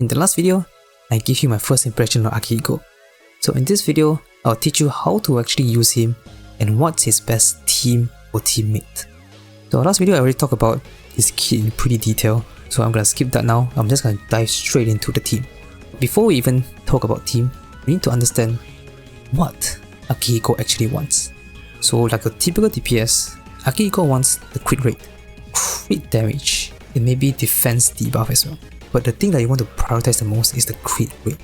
In the last video, I gave you my first impression of Akihiko. So in this video, I'll teach you how to actually use him and what's his best team or teammate. So last video I already talked about his kit in pretty detail, so I'm gonna skip that now. I'm just gonna dive straight into the team. Before we even talk about team, we need to understand what Akihiko actually wants. So like a typical DPS, Akihiko wants the crit rate, crit damage, and maybe defense debuff as well. But the thing that you want to prioritize the most is the crit rate.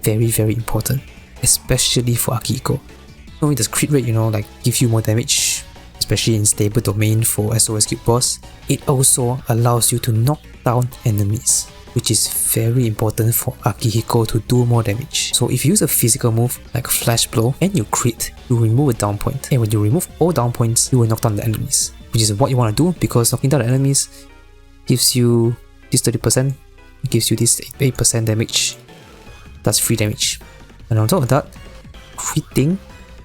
Very important, especially for Akihiko. Not only does crit rate, like give you more damage, especially in stable domain for SOS Guild boss, it also allows you to knock down enemies, which is very important for Akihiko to do more damage. So if you use a physical move like Flash Blow and you crit, you remove a down point. And when you remove all down points, you will knock down the enemies, which is what you want to do because knocking down the enemies gives you this 30%, it gives you this 8% damage, that's free damage. And on top of that, critting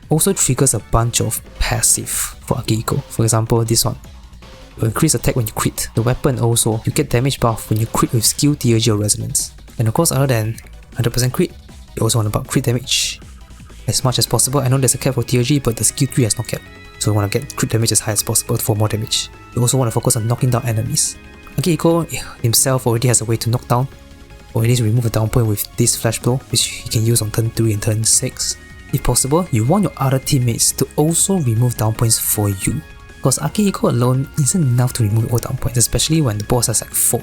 also triggers a bunch of passive for Akihiko. For example, this one. You increase attack when you crit. The weapon also, you get damage buff when you crit with skill, TRG or resonance. And of course, other than 100% crit, you also want to buff crit damage as much as possible. I know there's a cap for TRG, but the skill 3 has no cap. So you want to get crit damage as high as possible for more damage. You also want to focus on knocking down enemies. Akihiko himself already has a way to knock down, or at least remove a down point with this Flash Blow, which he can use on turn 3 and turn 6. If possible, you want your other teammates to also remove down points for you, because Akihiko alone isn't enough to remove all down points, especially when the boss has like 4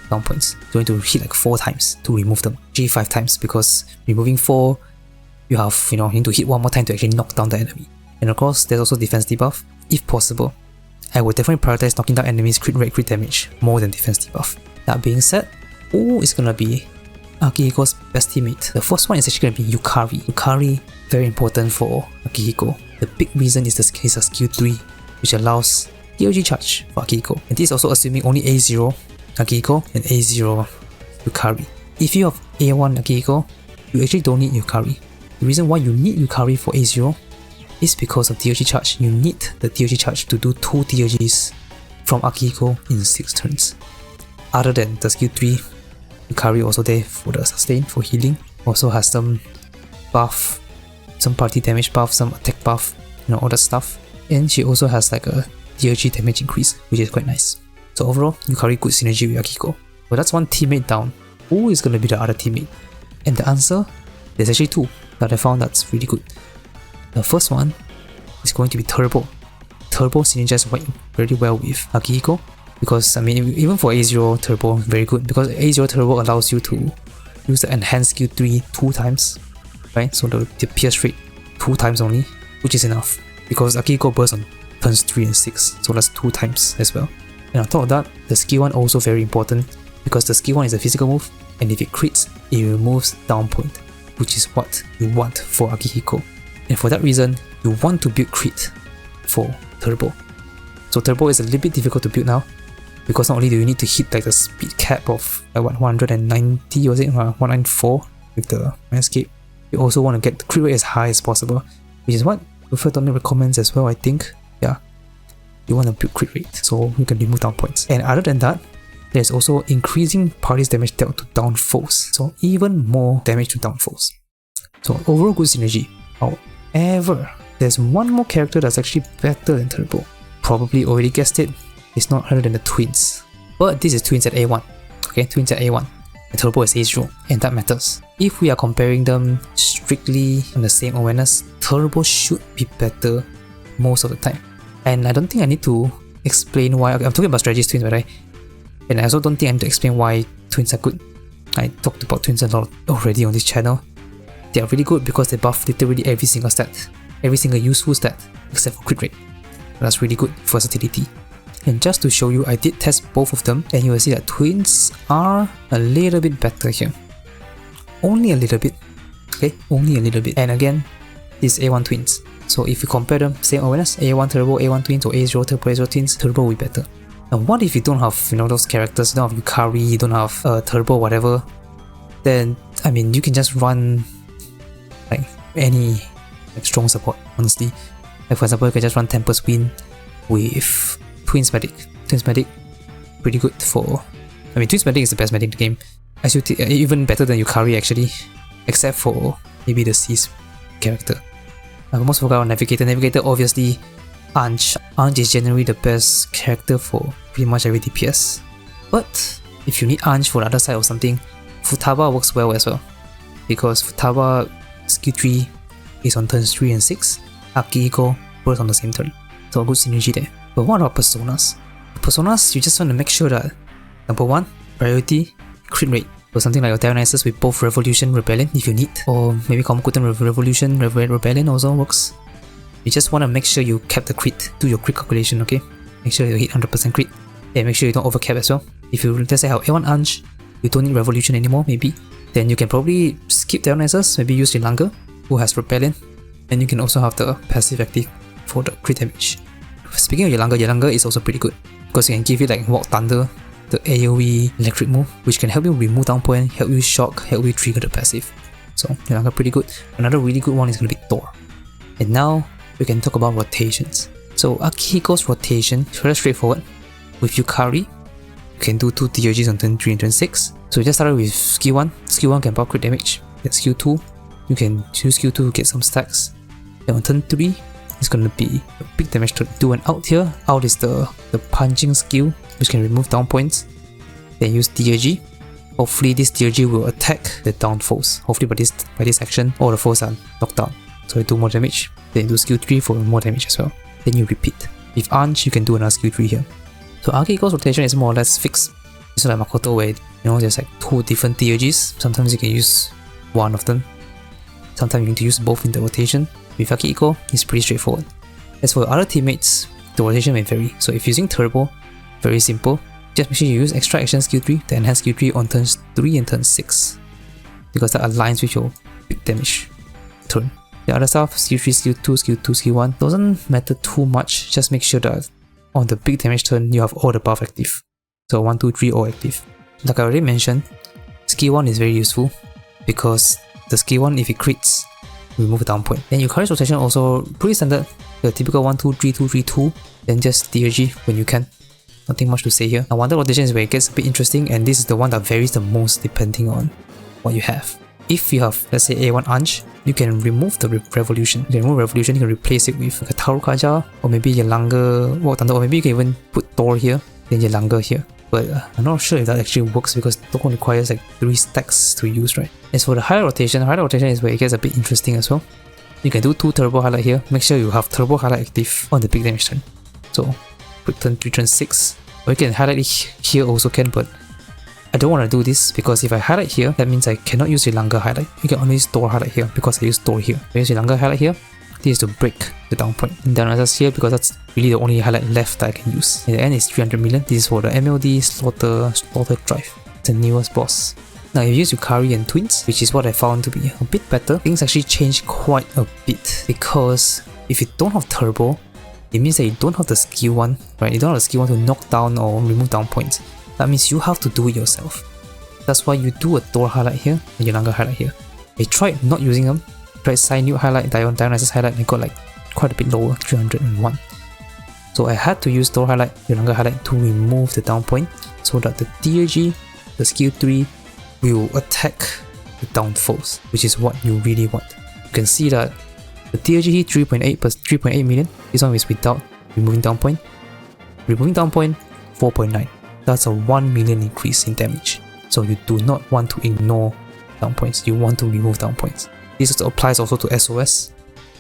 down points. You're going to hit like 4 times to remove them, actually 5 times, because removing 4, you have, you need to hit one more time to actually knock down the enemy. And of course, there's also defense debuff. If possible, I would definitely prioritize knocking down enemies crit rate, crit damage more than defense debuff. That being said, who is gonna be Akihiko's best teammate? The first one is actually gonna be Yukari. Yukari, very important for Akihiko. The big reason is his skill 3, which allows TRG charge for Akihiko. And this is also assuming only A0 Akihiko and A0 Yukari. If you have A1 Akihiko, you actually don't need Yukari. The reason why you need Yukari for A0 is because of TRG charge. You need the TRG charge to do 2 TRGs from Akihiko in 6 turns. Other than the skill 3, Yukari also there for the sustain, for healing. Also has some buff, some party damage buff, some attack buff, all that stuff. And she also has like a TRG damage increase, which is quite nice. So overall, Yukari good synergy with Akihiko. But that's one teammate down. Who is going to be the other teammate? And the answer, there's actually 2 that I found that's really good. The first one is going to be Turbo. Turbo synergizes very well with Akihiko, because even for A0 Turbo, very good, because A0 Turbo allows you to use the enhanced skill 3 2 times, right? So the pierce rate 2 times only, which is enough, because Akihiko bursts on turns 3 and 6, so that's 2 times as well. And on top of that, the skill 1 also very important, because the skill 1 is a physical move, and if it crits, it removes down point, which is what you want for Akihiko. And for that reason, you want to build crit for Turbo. So Turbo is a little bit difficult to build now, because not only do you need to hit like the speed cap of 190, was it? 194 with the escape, you also want to get the crit rate as high as possible, which is what Wilfred recommends as well, I think. Yeah, you want to build crit rate so you can remove down points. And other than that, there's also increasing party's damage dealt to down foes, so even more damage to down foes. So overall good synergy. However, there's one more character that's actually better than Turbo. Probably already guessed it, it's not other than the twins. But this is twins at A1. Okay, twins at A1. And Turbo is A0, and that matters. If we are comparing them strictly on the same awareness, Turbo should be better most of the time. And I don't think I need to explain why. Okay, I'm talking about strategies twins, right? And I also don't think I need to explain why twins are good. I talked about twins a lot already on this channel. They are really good because they buff literally every single stat, every single useful stat except for crit rate. That's really good versatility. And just to show you, I did test both of them, and you will see that twins are a little bit better here. Only a little bit. Okay, only a little bit. And again, this A1 twins. So if you compare them, same awareness, A1 Turbo, A1 twins, or A0 Turbo, A0 twins, Turbo will be better. And what if you don't have, those characters, you don't have Yukari, you don't have Turbo, whatever, then, you can just run like any strong support, honestly. Like for example, you can just run Tempest Wind with Twins Medic. Twins Medic, pretty good for... Twins Medic is the best medic in the game. even better than Yukari actually, except for maybe the C's character. I almost forgot on Navigator. Navigator obviously Anj. Anj is generally the best character for pretty much every DPS. But if you need Anj for the other side or something, Futaba works well as well. Because Futaba skill 3 is on turns 3 and 6, Akihiko works on the same turn. So a good synergy there. But what about Personas? Personas, you just want to make sure that number 1, priority, crit rate. So something like your Dionysus with both Revolution, Rebellion if you need. Or maybe Komakuten Revolution, Rebellion also works. You just want to make sure you cap the crit, do your crit calculation, okay? Make sure you hit 100% crit. And make sure you don't overcap as well. If you let's say have A1 Anj, you don't need Revolution anymore maybe, then you can probably skip Dionysus, maybe use Yolanga, who has Rebellion. And you can also have the passive active for the crit damage. Speaking of Yolanga, Yolanga is also pretty good. Because it can give you like Walk Thunder, the AoE electric move, which can help you remove down point, help you shock, help you trigger the passive. So Yolanga pretty good. Another really good one is going to be Thor. And now we can talk about rotations. So Akihiko's rotation is very straightforward. With Yukari, you can do 2 DRGs on turn 3 and turn 6. So you just started with skill 1. Skill 1 can buff crit damage. Get skill 2, you can choose skill 2 to get some stacks. Then on turn 3, it's going to be a big damage turn. Do an out here. Out is the punching skill, which can remove down points. Then use DRG. Hopefully this DRG will attack the down foes. Hopefully by this action, all the foes are knocked down. So you do more damage. Then do skill 3 for more damage as well. Then you repeat. With Anj, you can do another skill 3 here. So Akihiko's rotation is more or less fixed. It's not like Makoto where there's like 2 different DRGs. Sometimes you can use one of them. Sometimes you need to use both in the rotation. With Akihiko, it's pretty straightforward. As for other teammates, the rotation may vary. So if using Turbo, very simple. Just make sure you use extra action skill 3 to enhance skill 3 on turns 3 and turn 6. Because that aligns with your big damage turn. The other stuff, skill 3, skill 2, skill 2, skill 1, doesn't matter too much. Just make sure that on the big damage turn, you have all the buff active. So 1, 2, 3 all active. Like I already mentioned, skill 1 is very useful because the skill 1, if it crits, remove a down point. Then Yukari's rotation also pretty standard. The typical 1, 2, 3, 2, 3, 2. Then just DRG when you can. Nothing much to say here. Now Wonder rotation is where it gets a bit interesting, and this is the one that varies the most depending on what you have. If you have, let's say, A1 Anj, you can remove the Revolution. You can remove Revolution, you can replace it with like a Tarukaja, or maybe Yolanga, Walk Thunder, or maybe you can even put Thor here, then Yolanga here. But I'm not sure if that actually works because Thor requires like 3 stacks to use, right? As for the highlight rotation is where it gets a bit interesting as well. You can do 2 turbo highlight here. Make sure you have turbo highlight active on the big damage turn. So quick turn 3, turn 6. Or you can highlight it here also can, but I don't want to do this because if I highlight here, that means I cannot use Yolanga highlight. You can only use Thor highlight here because I use Thor here. I use Yolanga highlight here. This is to break the down point. And then I just here because that's really the only highlight left that I can use. In the end is 300 million. This is for the MLD Slaughter Drive. It's the newest boss. Now if you use Yukari and Twins, which is what I found to be a bit better, things actually change quite a bit because if you don't have Turbo, it means that you don't have the skill 1, right? You don't have the skill 1 to knock down or remove down points. That means you have to do it yourself. That's why you do a Thor highlight here and Yolanga highlight here. I tried not using them. I tried Sinute highlight, Dionysus highlight, and I got like quite a bit lower, 301. So I had to use Thor highlight, Yolanga highlight to remove the down point so that the DRG, the skill 3, will attack the down foes, which is what you really want. You can see that the DRG hit 3.8 plus 3.8 million. This one is without removing down point. Removing down point, 4.9. That's a 1 million increase in damage. So you do not want to ignore down points. You want to remove down points. This applies also to SOS.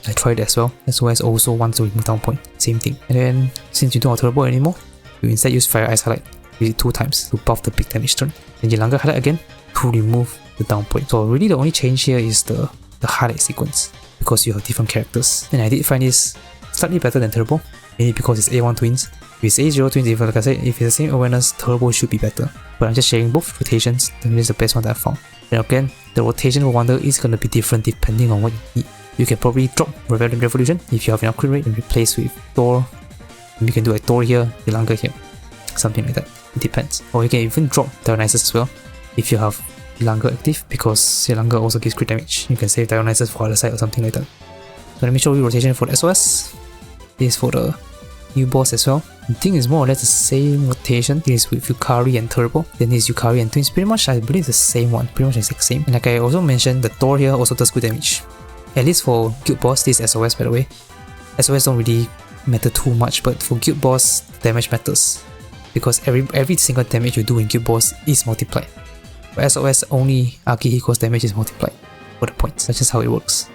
I tried as well. SOS also wants to remove down point. Same thing. And then since you don't have turbo anymore, you instead use Fire Ice highlight. Use it 2 times to buff the big damage turn. Then Yolanga highlight again to remove the down point. So really the only change here is the highlight sequence, because you have different characters. And I did find this slightly better than Turbo, mainly because it's A1 Twins. If it's A0 Twins, like I said, if it's the same awareness, Turbo should be better. But I'm just sharing both rotations, then this is the best one that I found. And again, the rotation for Wonder is going to be different depending on what you need. You can probably drop Revolution if you have enough crit rate and replace with Thor. You can do a Thor here, Yolanga here, something like that. It depends. Or you can even drop Dionysus as well if you have Yolanga active, because Yolanga also gives crit damage. You can save Dionysus for other side or something like that. So let me show you rotation for the SOS. This is for the new boss as well. I think it's more or less the same rotation. It is with Yukari and Turbo. Then it's Yukari and Twins. Pretty much, I believe the same one. Pretty much the exact same. And like I also mentioned, the Thor here also does good damage. At least for Guild Boss, this is SOS by the way. SOS don't really matter too much, but for Guild Boss, damage matters. Because every single damage you do in Guild Boss is multiplied. For SOS, only Akihiko's damage is multiplied for the points. That's just how it works.